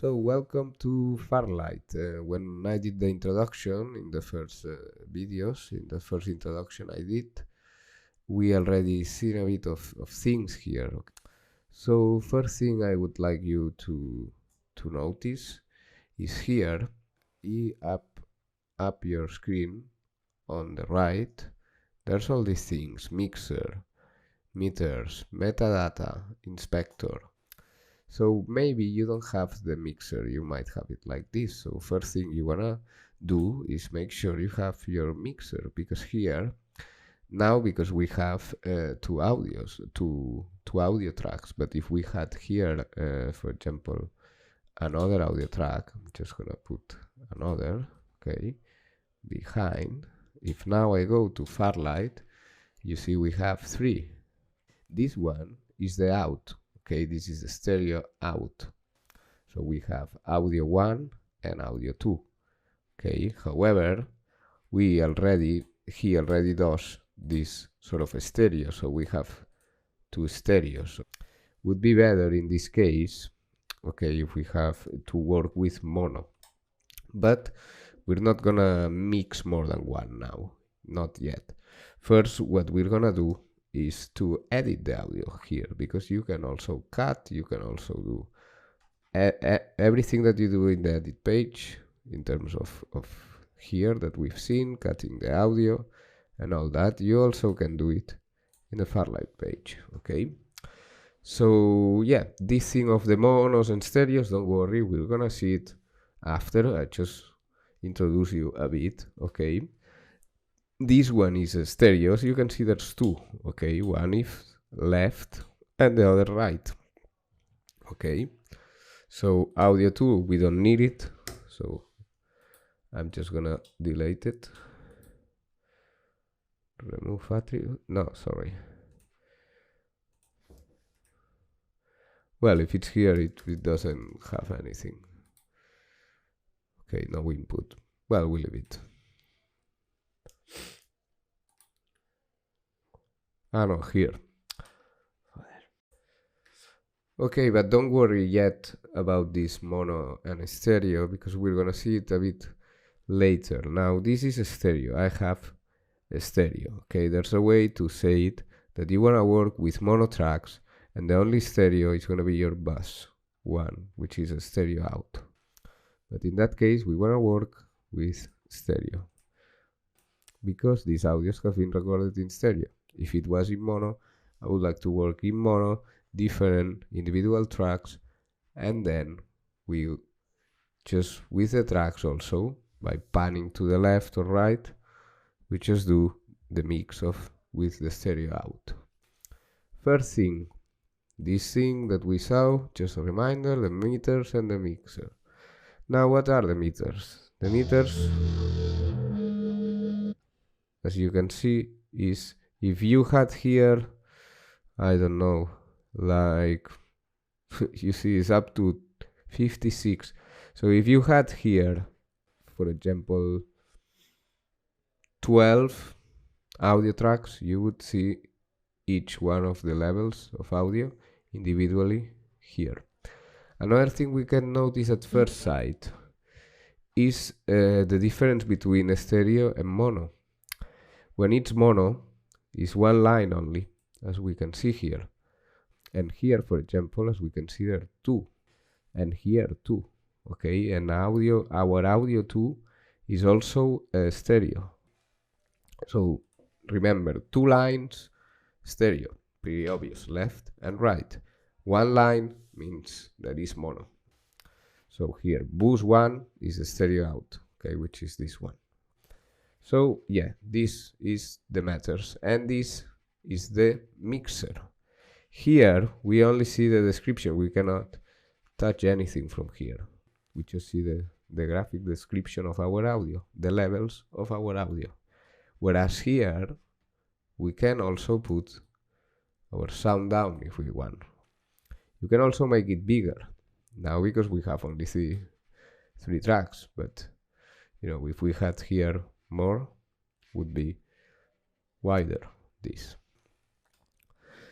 So welcome to Farlight. When I did the introduction in the first videos, in the first introduction I did, we already seen a bit of things here. Okay. So first thing I would like you to notice is here, up your screen on the right, there's all these things: mixer, meters, metadata, inspector. So maybe you don't have the mixer, you might have it like this. So first thing you wanna do is make sure you have your mixer, because here now, because we have two audio tracks, but if we had here for example another audio track, I'm just gonna put another, okay, behind. If now I go to Farlight, you see we have three. This one is the out. Okay, this is the stereo out. So we have audio 1 and audio 2. Okay, however, he already does this sort of a stereo, so we have two stereos. Would be better in this case, okay, if we have to work with mono. But we're not gonna mix more than one now, not yet. First, what we're gonna do is to edit the audio here, because you can also cut, you can also do everything that you do in the edit page in terms of here that we've seen, cutting the audio and all that. You also can do it in the Farlight page, okay? So yeah, this thing of the monos and stereos, don't worry, we're gonna see it after. I just introduce you a bit, okay? This one is a stereo, so you can see there's two, okay? One is left and the other right, okay? So audio 2, we don't need it, so I'm just gonna delete it. Remove attribute, no, sorry. Well, if it's here, it doesn't have anything. Okay, no input. Well, we'll leave it. Ah, no, here. Okay, but don't worry yet about this mono and stereo, because we're gonna see it a bit later. Now, this is a stereo. I have a stereo. Okay, there's a way to say it that you wanna work with mono tracks, and the only stereo is gonna be your bus 1, which is a stereo out. But in that case, we wanna work with stereo, because these audios have been recorded in stereo. If it was in mono, I would like to work in mono, different individual tracks, and then we just, with the tracks also, by panning to the left or right, we just do the mix of with the stereo out. First thing, this thing that we saw, just a reminder, the meters and the mixer. Now, what are the meters? The meters, as you can see, is if you had here, I don't know, like you see it's up to 56. So if you had here, for example, 12 audio tracks, you would see each one of the levels of audio individually here. Another thing we can notice at first sight is the difference between stereo and mono. When it's mono, it's one line only, as we can see here. And here, for example, as we can see, there are two. And here too. Okay, and our audio 2 is also a stereo. So remember, two lines, stereo, pretty obvious, left and right. One line means that is mono. So here, bus 1 is a stereo out, okay, which is this one. So yeah, this is the meters, and this is the mixer. Here we only see the description, we cannot touch anything from here. We just see the graphic description of our audio, the levels of our audio. Whereas here, we can also put our sound down if we want. You can also make it bigger. Now, because we have only three tracks, but you know, if we had here more, would be wider, this.